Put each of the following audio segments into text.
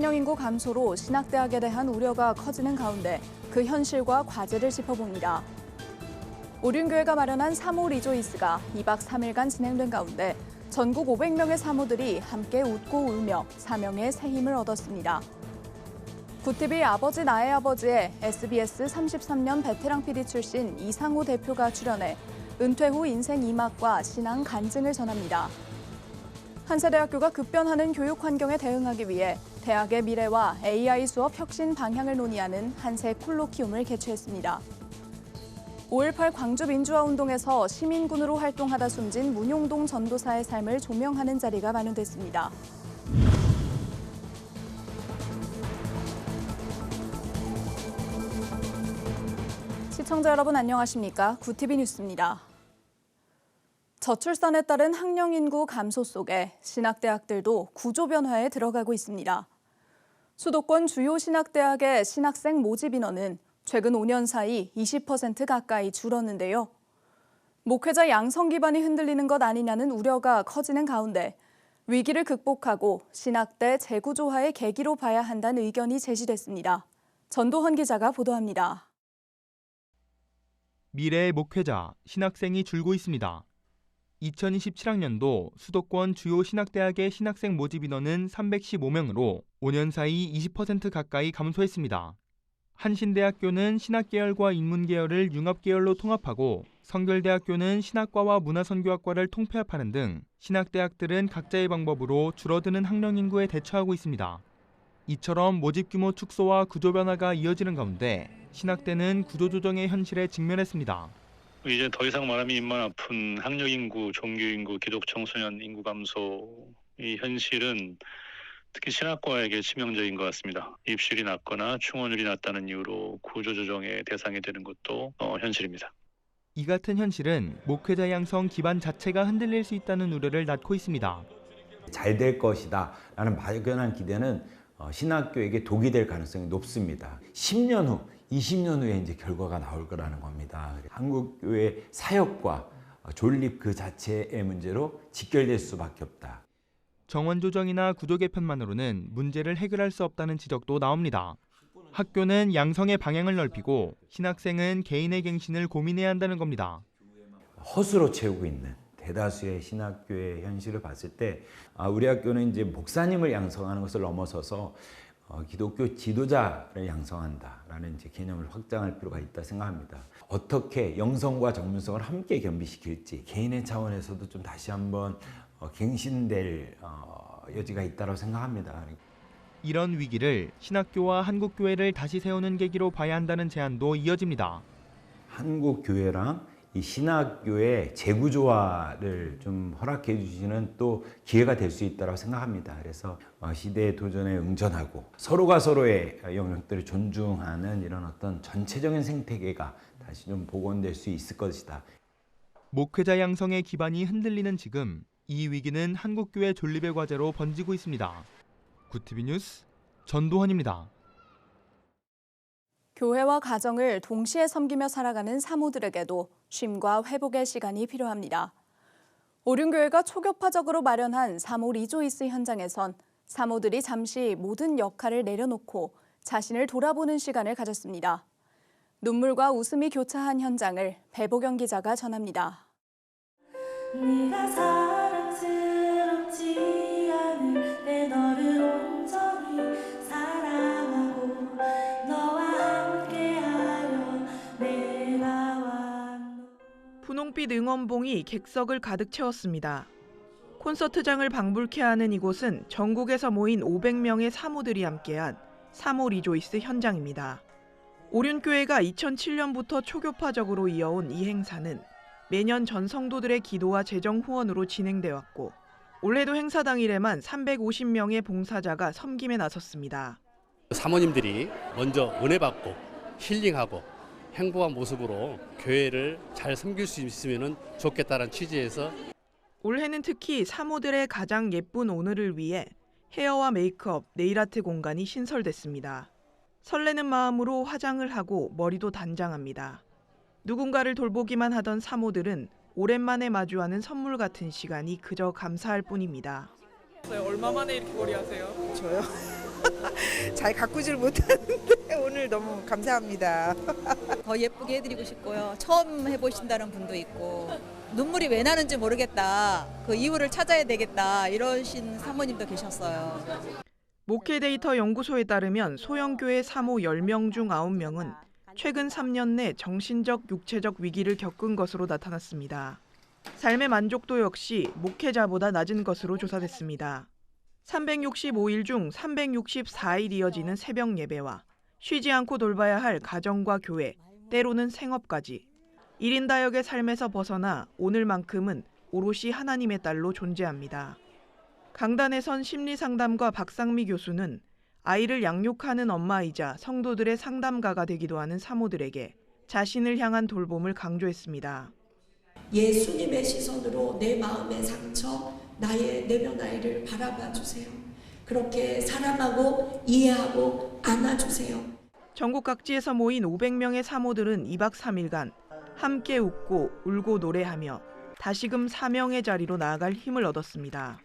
학령 인구 감소로 신학대학에 대한 우려가 커지는 가운데 그 현실과 과제를 짚어봅니다. 오륜교회가 마련한 사모 리조이스가 2박 3일간 진행된 가운데 전국 500명의 사모들이 함께 웃고 울며 사명의 새 힘을 얻었습니다. 구TV 아버지 나의 아버지에 SBS 33년 베테랑 PD 출신 이상호 대표가 출연해 은퇴 후 인생 이막과 신앙 간증을 전합니다. 한세대학교가 급변하는 교육 환경에 대응하기 위해 대학의 미래와 AI 수업 혁신 방향을 논의하는 한세 콜로키움을 개최했습니다. 5.18 광주 민주화운동에서 시민군으로 활동하다 숨진 문용동 전도사의 삶을 조명하는 자리가 마련됐습니다. 시청자 여러분 안녕하십니까? 구TV 뉴스입니다. 저출산에 따른 학령 인구 감소 속에 신학대학들도 구조 변화에 들어가고 있습니다. 수도권 주요 신학대학의 신학생 모집 인원은 최근 5년 사이 20% 가까이 줄었는데요. 목회자 양성 기반이 흔들리는 것 아니냐는 우려가 커지는 가운데 위기를 극복하고 신학대 재구조화의 계기로 봐야 한다는 의견이 제시됐습니다. 전도헌 기자가 보도합니다. 미래의 목회자, 신학생이 줄고 있습니다. 2027학년도 수도권 주요 신학대학의 신학생 모집 인원은 315명으로 5년 사이 20% 가까이 감소했습니다. 한신대학교는 신학계열과 인문계열을 융합계열로 통합하고 성결대학교는 신학과와 문화선교학과를 통폐합하는 등 신학대학들은 각자의 방법으로 줄어드는 학령 인구에 대처하고 있습니다. 이처럼 모집 규모 축소와 구조 변화가 이어지는 가운데 신학대는 구조조정의 현실에 직면했습니다. 이제 더 이상 말하면 입만 아픈 학령 인구, 종교 인구, 기독 청소년 인구 감소 이 현실은 특히 신학과에게 치명적인 것 같습니다. 입실이 낮거나 충원율이 낮다는 이유로 구조조정의 대상이 되는 것도 현실입니다. 이 같은 현실은 목회자 양성 기반 자체가 흔들릴 수 있다는 우려를 낳고 있습니다. 잘 될 것이다 라는 막연한 기대는 신학교에게 독이 될 가능성이 높습니다. 10년 후, 20년 후에 이제 결과가 나올 거라는 겁니다. 한국교회 사역과 존립 그 자체의 문제로 직결될 수밖에 없다. 정원 조정이나 구조 개편만으로는 문제를 해결할 수 없다는 지적도 나옵니다. 학교는 양성의 방향을 넓히고 신학생은 개인의 갱신을 고민해야 한다는 겁니다. 허수로 채우고 있는 대다수의 신학교의 현실을 봤을 때 우리 학교는 이제 목사님을 양성하는 것을 넘어서서 기독교 지도자를 양성한다라는 이제 개념을 확장할 필요가 있다 생각합니다. 어떻게 영성과 전문성을 함께 겸비시킬지 개인의 차원에서도 좀 다시 한번 갱신될 여지가 있다고 생각합니다. 이런 위기를 신학교와 한국교회를 다시 세우는 계기로 봐야 한다는 제안도 이어집니다. 한국교회랑 이 신학교의 재구조화를 좀 허락해 주시는 또 기회가 될 수 있다고 생각합니다. 그래서 시대의 도전에 응전하고 서로가 서로의 영역들을 존중하는 이런 어떤 전체적인 생태계가 다시 좀 복원될 수 있을 것이다. 목회자 양성의 기반이 흔들리는 지금 이 위기는 한국교회 존립의 과제로 번지고 있습니다. 구TV 뉴스 전도헌입니다. 교회와 가정을 동시에 섬기며 살아가는 사모들에게도 쉼과 회복의 시간이 필요합니다. 오륜교회가 초교파적으로 마련한 사모 리조이스 현장에선 사모들이 잠시 모든 역할을 내려놓고 자신을 돌아보는 시간을 가졌습니다. 눈물과 웃음이 교차한 현장을 배보경 기자가 전합니다. 네가 사랑스럽지 않을 때 너를 온전히 사랑하고 너와 함께하려 내가 왔노. 분홍빛 응원봉이 객석을 가득 채웠습니다. 콘서트장을 방불케 하는 이곳은 전국에서 모인 500명의 사모들이 함께한 사모 리조이스 현장입니다. 오륜교회가 2007년부터 초교파적으로 이어온 이 행사는 매년 전 성도들의 기도와 재정 후원으로 진행돼 왔고 올해도 행사 당일에만 350명의 봉사자가 섬김에 나섰습니다. 사모님들이 먼저 은혜 받고 힐링하고 행복한 모습으로 교회를 잘 섬길 수 있으면 좋겠다는 취지에서 올해는 특히 사모들의 가장 예쁜 오늘을 위해 헤어와 메이크업, 네일아트 공간이 신설됐습니다. 설레는 마음으로 화장을 하고 머리도 단장합니다. 누군가를 돌보기만 하던 사모들은 오랜만에 마주하는 선물 같은 시간이 그저 감사할 뿐입니다. 얼마 만에 이렇게 머리 하세요? 저요? 잘 가꾸질 못하는데 오늘 너무 감사합니다. 더 예쁘게 해드리고 싶고요. 처음 해보신다는 분도 있고 눈물이 왜 나는지 모르겠다. 그 이유를 찾아야 되겠다. 이러신 사모님도 계셨어요. 목회 데이터 연구소에 따르면 소형교회 사모 10명 중 9명은 최근 3년 내 정신적, 육체적 위기를 겪은 것으로 나타났습니다. 삶의 만족도 역시 목회자보다 낮은 것으로 조사됐습니다. 365일 중 364일 이어지는 새벽 예배와 쉬지 않고 돌봐야 할 가정과 교회, 때로는 생업까지 1인 다역의 삶에서 벗어나 오늘만큼은 오롯이 하나님의 딸로 존재합니다. 강단에 선 심리상담가 박상미 교수는 아이를 양육하는 엄마이자 성도들의 상담가가 되기도 하는 사모들에게 자신을 향한 돌봄을 강조했습니다. 예수님의 시선으로 내 마음의 상처, 나의 내면 아이를 바라봐 주세요. 그렇게 사랑하고 이해하고 안아주세요. 전국 각지에서 모인 500명의 사모들은 2박 3일간 함께 웃고 울고 노래하며 다시금 사명의 자리로 나아갈 힘을 얻었습니다.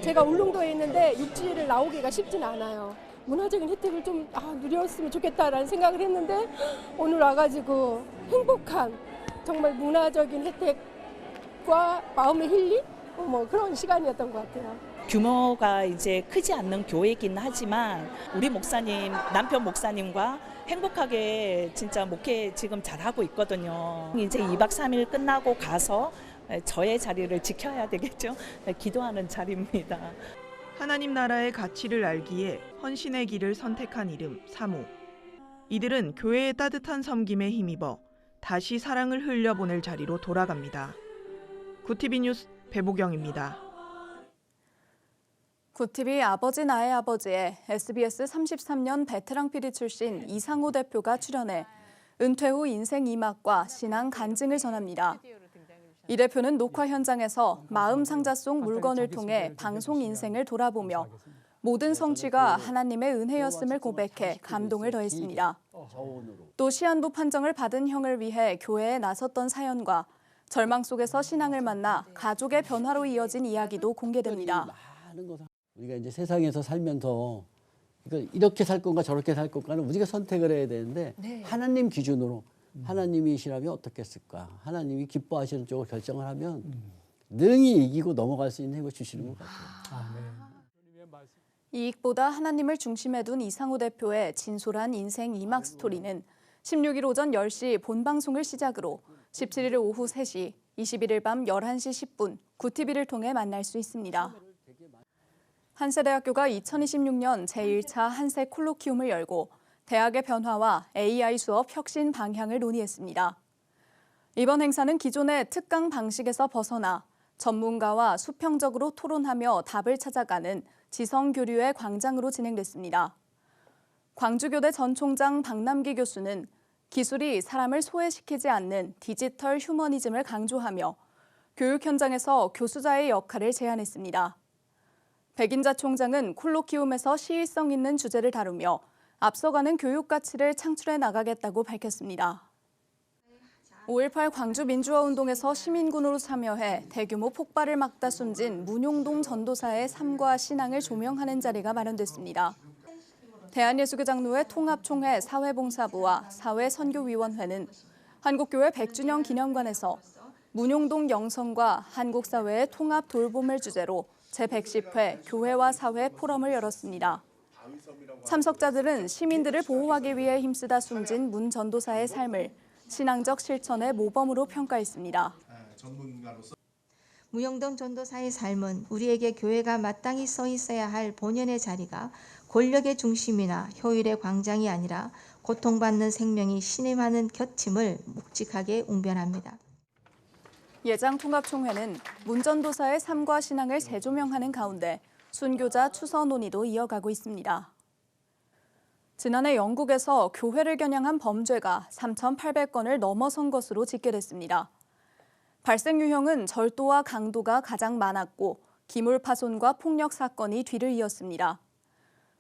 제가 울릉도에 있는데 육지를 나오기가 쉽진 않아요. 문화적인 혜택을 좀 누렸으면 좋겠다라는 생각을 했는데 오늘 와가지고 행복한 정말 문화적인 혜택과 마음의 힐링? 그런 시간이었던 것 같아요. 규모가 이제 크지 않는 교회이긴 하지만 우리 목사님, 남편 목사님과 행복하게 진짜 목회 지금 잘하고 있거든요. 이제 2박 3일 끝나고 가서 저의 자리를 지켜야 되겠죠. 기도하는 자리입니다. 하나님 나라의 가치를 알기에 헌신의 길을 선택한 이름 사모. 이들은 교회의 따뜻한 섬김에 힘입어 다시 사랑을 흘려보낼 자리로 돌아갑니다. 구티비 뉴스 배보경입니다. 구티비 아버지 나의 아버지에 SBS 33년 베테랑 PD 출신 이상호 대표가 출연해 은퇴 후 인생 이막과 신앙 간증을 전합니다. 이 대표는 녹화 현장에서 마음 상자 속 물건을 통해 방송 인생을 돌아보며 모든 성취가 하나님의 은혜였음을 고백해 감동을 더했습니다. 또 시한부 판정을 받은 형을 위해 교회에 나섰던 사연과 절망 속에서 신앙을 만나 가족의 변화로 이어진 이야기도 공개됩니다. 우리가 이제 세상에서 살면서 이렇게 살 건가 저렇게 살 건가는 우리가 선택을 해야 되는데 하나님 기준으로 하나님이시라면 어떻겠을까? 하나님이 기뻐하시는 쪽으로 결정을 하면 능히 이기고 넘어갈 수 있는 힘을 주시는 것 같아요. 이익보다 하나님을 중심에 둔 이상호 대표의 진솔한 인생 이막 스토리는 16일 오전 10시 본방송을 시작으로 17일 오후 3시, 21일 밤 11시 10분 구티비를 통해 만날 수 있습니다. 한세대학교가 2026년 제1차 한세 콜로키움을 열고 대학의 변화와 AI 수업 혁신 방향을 논의했습니다. 이번 행사는 기존의 특강 방식에서 벗어나 전문가와 수평적으로 토론하며 답을 찾아가는 지성교류의 광장으로 진행됐습니다. 광주교대 전 총장 박남기 교수는 기술이 사람을 소외시키지 않는 디지털 휴머니즘을 강조하며 교육 현장에서 교수자의 역할을 제안했습니다. 백인자 총장은 콜로키움에서 시의성 있는 주제를 다루며 앞서가는 교육 가치를 창출해 나가겠다고 밝혔습니다. 5.18 광주 민주화운동에서 시민군으로 참여해 대규모 폭발을 막다 숨진 문용동 전도사의 삶과 신앙을 조명하는 자리가 마련됐습니다. 대한예수교장로회 통합총회 사회봉사부와 사회선교위원회는 한국교회 100주년 기념관에서 문용동 영성과 한국사회의 통합 돌봄을 주제로 제110회 교회와 사회 포럼을 열었습니다. 참석자들은 시민들을 보호하기 위해 힘쓰다 숨진 문 전도사의 삶을 신앙적 실천의 모범으로 평가했습니다. 문용동 전도사의 삶은 우리에게 교회가 마땅히 서 있어야 할 본연의 자리가 권력의 중심이나 효율의 광장이 아니라 고통받는 생명이 신임하는 곁임을 묵직하게 웅변합니다. 예장통합총회는 문 전도사의 삶과 신앙을 재조명하는 가운데 순교자 추서 논의도 이어가고 있습니다. 지난해 영국에서 교회를 겨냥한 범죄가 3,800건을 넘어선 것으로 집계됐습니다. 발생 유형은 절도와 강도가 가장 많았고 기물 파손과 폭력 사건이 뒤를 이었습니다.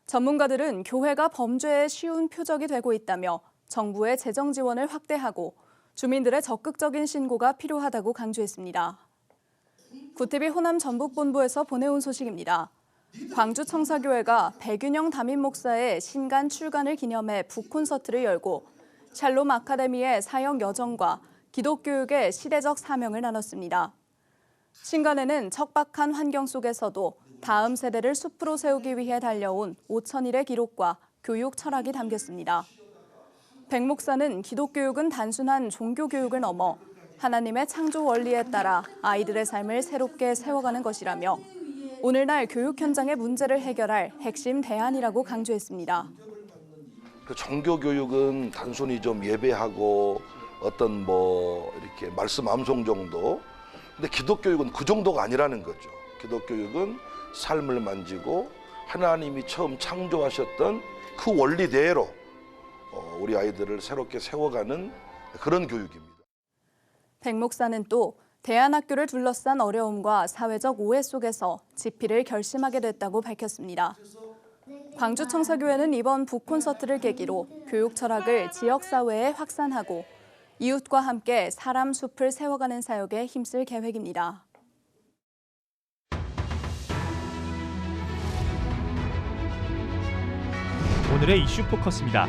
전문가들은 교회가 범죄의 쉬운 표적이 되고 있다며 정부의 재정 지원을 확대하고 주민들의 적극적인 신고가 필요하다고 강조했습니다. 구티비 호남 전북본부에서 보내온 소식입니다. 광주 청사교회가 백윤영 담임 목사의 신간 출간을 기념해 북콘서트를 열고 샬롬 아카데미의 사역 여정과 기독교육의 시대적 사명을 나눴습니다. 신간에는 척박한 환경 속에서도 다음 세대를 숲으로 세우기 위해 달려온 5,000일의 기록과 교육 철학이 담겼습니다. 백 목사는 기독교육은 단순한 종교교육을 넘어 하나님의 창조 원리에 따라 아이들의 삶을 새롭게 세워가는 것이라며 오늘날 교육 현장의 문제를 해결할 핵심 대안이라고 강조했습니다. 그 종교교육은 단순히 좀 예배하고 어떤 이렇게 말씀 암송 정도. 근데 기독교육은 그 정도가 아니라는 거죠. 기독교육은 삶을 만지고 하나님이 처음 창조하셨던 그 원리대로 우리 아이들을 새롭게 세워가는 그런 교육입니다. 백 목사는 또 대안학교를 둘러싼 어려움과 사회적 오해 속에서 집필을 결심하게 됐다고 밝혔습니다. 광주 청사교회는 이번 북콘서트를 계기로 교육 철학을 지역사회에 확산하고 이웃과 함께 사람 숲을 세워가는 사역에 힘쓸 계획입니다. 오늘의 이슈 포커스입니다.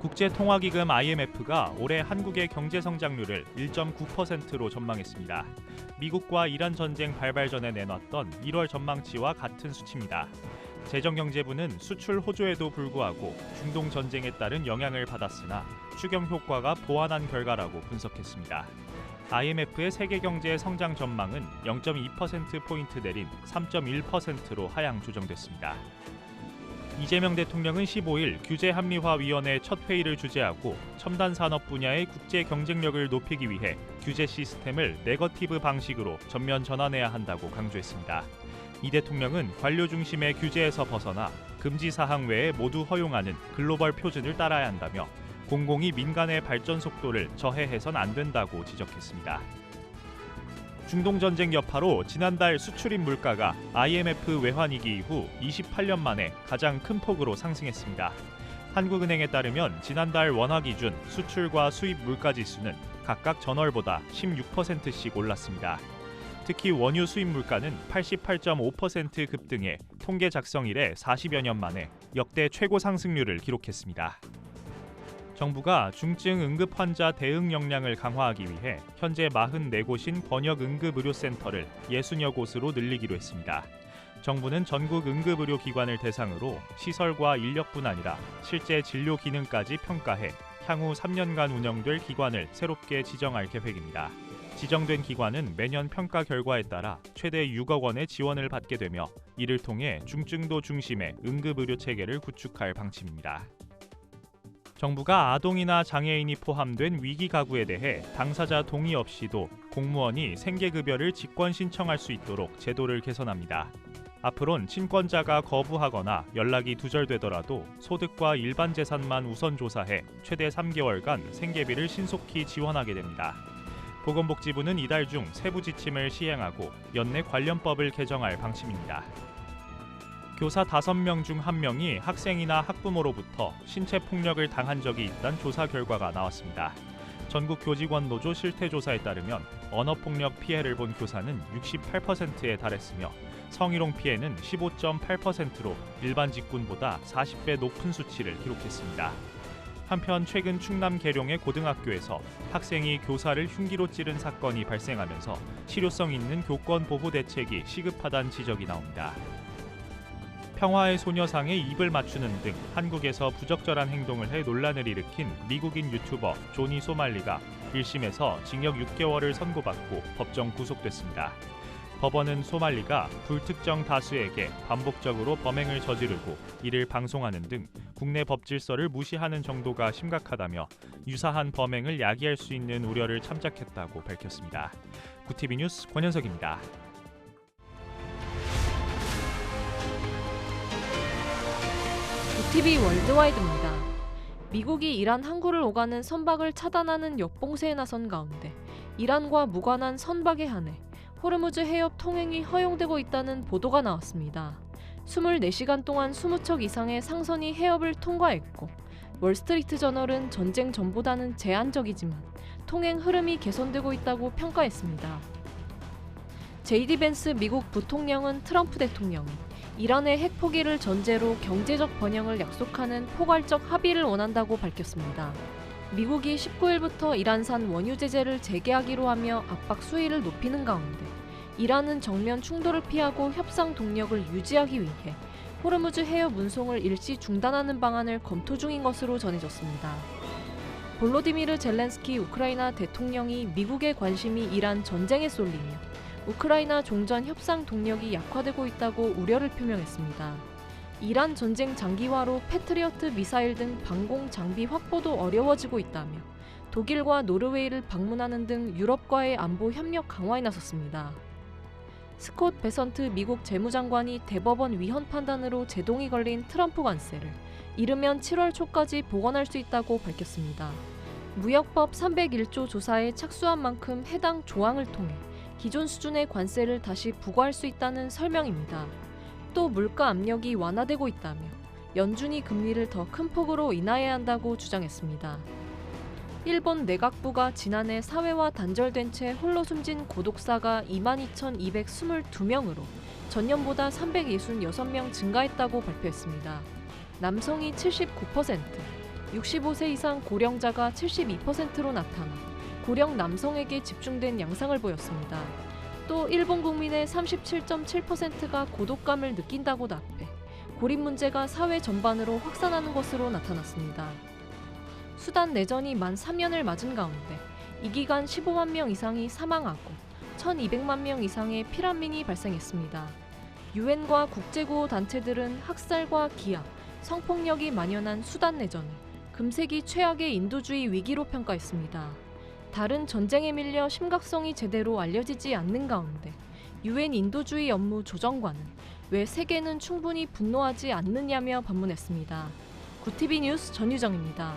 국제통화기금 IMF가 올해 한국의 경제 성장률을 1.9%로 전망했습니다. 미국과 이란 전쟁 발발 전에 내놨던 1월 전망치와 같은 수치입니다. 재정경제부는 수출 호조에도 불구하고 중동 전쟁에 따른 영향을 받았으나 추경 효과가 보완한 결과라고 분석했습니다. IMF의 세계 경제 성장 전망은 0.2%포인트 내린 3.1%로 하향 조정됐습니다. 이재명 대통령은 15일 규제합리화위원회 첫 회의를 주재하고 첨단 산업 분야의 국제 경쟁력을 높이기 위해 규제 시스템을 네거티브 방식으로 전면 전환해야 한다고 강조했습니다. 이 대통령은 관료 중심의 규제에서 벗어나 금지 사항 외에 모두 허용하는 글로벌 표준을 따라야 한다며 공공이 민간의 발전 속도를 저해해선 안 된다고 지적했습니다. 중동 전쟁 여파로 지난달 수출입 물가가 IMF 외환위기 이후 28년 만에 가장 큰 폭으로 상승했습니다. 한국은행에 따르면 지난달 원화 기준 수출과 수입 물가 지수는 각각 전월보다 16%씩 올랐습니다. 특히 원유 수입 물가는 88.5% 급등해 통계 작성 이래 40여 년 만에 역대 최고 상승률을 기록했습니다. 정부가 중증 응급 환자 대응 역량을 강화하기 위해 현재 44곳인 번역 응급의료센터를 60여 곳으로 늘리기로 했습니다. 정부는 전국 응급의료기관을 대상으로 시설과 인력뿐 아니라 실제 진료 기능까지 평가해 향후 3년간 운영될 기관을 새롭게 지정할 계획입니다. 지정된 기관은 매년 평가 결과에 따라 최대 6억 원의 지원을 받게 되며 이를 통해 중증도 중심의 응급의료 체계를 구축할 방침입니다. 정부가 아동이나 장애인이 포함된 위기 가구에 대해 당사자 동의 없이도 공무원이 생계급여를 직권 신청할 수 있도록 제도를 개선합니다. 앞으론 친권자가 거부하거나 연락이 두절되더라도 소득과 일반 재산만 우선 조사해 최대 3개월간 생계비를 신속히 지원하게 됩니다. 보건복지부는 이달 중 세부 지침을 시행하고 연내 관련법을 개정할 방침입니다. 교사 5명 중 1명이 학생이나 학부모로부터 신체 폭력을 당한 적이 있다는 조사 결과가 나왔습니다. 전국 교직원 노조 실태조사에 따르면 언어폭력 피해를 본 교사는 68%에 달했으며 성희롱 피해는 15.8%로 일반 직군보다 40배 높은 수치를 기록했습니다. 한편 최근 충남 계룡의 고등학교에서 학생이 교사를 흉기로 찌른 사건이 발생하면서 실효성 있는 교권 보호 대책이 시급하다는 지적이 나옵니다. 평화의 소녀상에 입을 맞추는 등 한국에서 부적절한 행동을 해 논란을 일으킨 미국인 유튜버 조니 소말리가 1심에서 징역 6개월을 선고받고 법정 구속됐습니다. 법원은 소말리가 불특정 다수에게 반복적으로 범행을 저지르고 이를 방송하는 등 국내 법 질서를 무시하는 정도가 심각하다며 유사한 범행을 야기할 수 있는 우려를 참작했다고 밝혔습니다. 구티비 뉴스 권현석입니다. 구티비 월드와이드입니다. 미국이 이란 항구를 오가는 선박을 차단하는 역봉쇄에 나선 가운데 이란과 무관한 선박에 한해 호르무즈 해협 통행이 허용되고 있다는 보도가 나왔습니다. 24시간 동안 20척 이상의 상선이 해협을 통과했고 월스트리트 저널은 전쟁 전보다는 제한적이지만 통행 흐름이 개선되고 있다고 평가했습니다. 제이디 벤스 미국 부통령은 트럼프 대통령이 이란의 핵 포기를 전제로 경제적 번영을 약속하는 포괄적 합의를 원한다고 밝혔습니다. 미국이 19일부터 이란산 원유 제재를 재개하기로 하며 압박 수위를 높이는 가운데 이란은 정면 충돌을 피하고 협상 동력을 유지하기 위해 호르무즈 해협 운송을 일시 중단하는 방안을 검토 중인 것으로 전해졌습니다. 볼로디미르 젤렌스키 우크라이나 대통령이 미국의 관심이 이란 전쟁에 쏠리며 우크라이나 종전 협상 동력이 약화되고 있다고 우려를 표명했습니다. 이란 전쟁 장기화로 패트리어트 미사일 등 방공 장비 확보도 어려워지고 있다며 독일과 노르웨이를 방문하는 등 유럽과의 안보 협력 강화에 나섰습니다. 스콧 베선트 미국 재무장관이 대법원 위헌 판단으로 제동이 걸린 트럼프 관세를 이르면 7월 초까지 복원할 수 있다고 밝혔습니다. 무역법 301조 조사에 착수한 만큼 해당 조항을 통해 기존 수준의 관세를 다시 부과할 수 있다는 설명입니다. 또 물가 압력이 완화되고 있다며 연준이 금리를 더 큰 폭으로 인하해야 한다고 주장했습니다. 일본 내각부가 지난해 사회와 단절된 채 홀로 숨진 고독사가 22,222명으로 전년보다 366명 증가했다고 발표했습니다. 남성이 79%, 65세 이상 고령자가 72%로 나타나 고령 남성에게 집중된 양상을 보였습니다. 또 일본 국민의 37.7%가 고독감을 느낀다고 답해 고립 문제가 사회 전반으로 확산하는 것으로 나타났습니다. 수단 내전이 만 3년을 맞은 가운데 이 기간 15만 명 이상이 사망하고 1,200만 명 이상의 피난민이 발생했습니다. 유엔과 국제구호 단체들은 학살과 기아, 성폭력이 만연한 수단 내전을 금세기 최악의 인도주의 위기로 평가했습니다. 다른 전쟁에 밀려 심각성이 제대로 알려지지 않는 가운데 유엔 인도주의 업무 조정관은 왜 세계는 충분히 분노하지 않느냐며 반문했습니다. 구티비 뉴스 전유정입니다.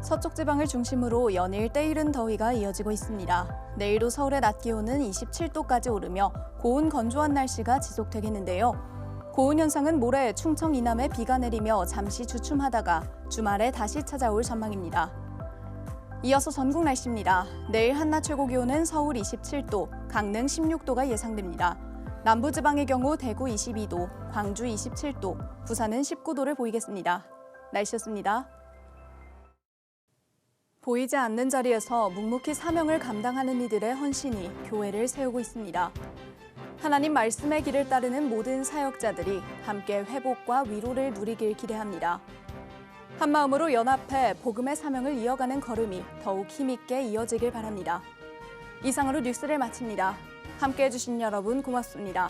서쪽 지방을 중심으로 연일 때이른 더위가 이어지고 있습니다. 내일도 서울의 낮 기온은 27도까지 오르며 고온 건조한 날씨가 지속되겠는데요. 고온 현상은 모레 충청 이남에 비가 내리며 잠시 주춤하다가 주말에 다시 찾아올 전망입니다. 이어서 전국 날씨입니다. 내일 한낮 최고 기온은 서울 27도, 강릉 16도가 예상됩니다. 남부지방의 경우 대구 22도, 광주 27도, 부산은 19도를 보이겠습니다. 날씨였습니다. 보이지 않는 자리에서 묵묵히 사명을 감당하는 이들의 헌신이 교회를 세우고 있습니다. 하나님 말씀의 길을 따르는 모든 사역자들이 함께 회복과 위로를 누리길 기대합니다. 한마음으로 연합해 복음의 사명을 이어가는 걸음이 더욱 힘있게 이어지길 바랍니다. 이상으로 뉴스를 마칩니다. 함께해 주신 여러분 고맙습니다.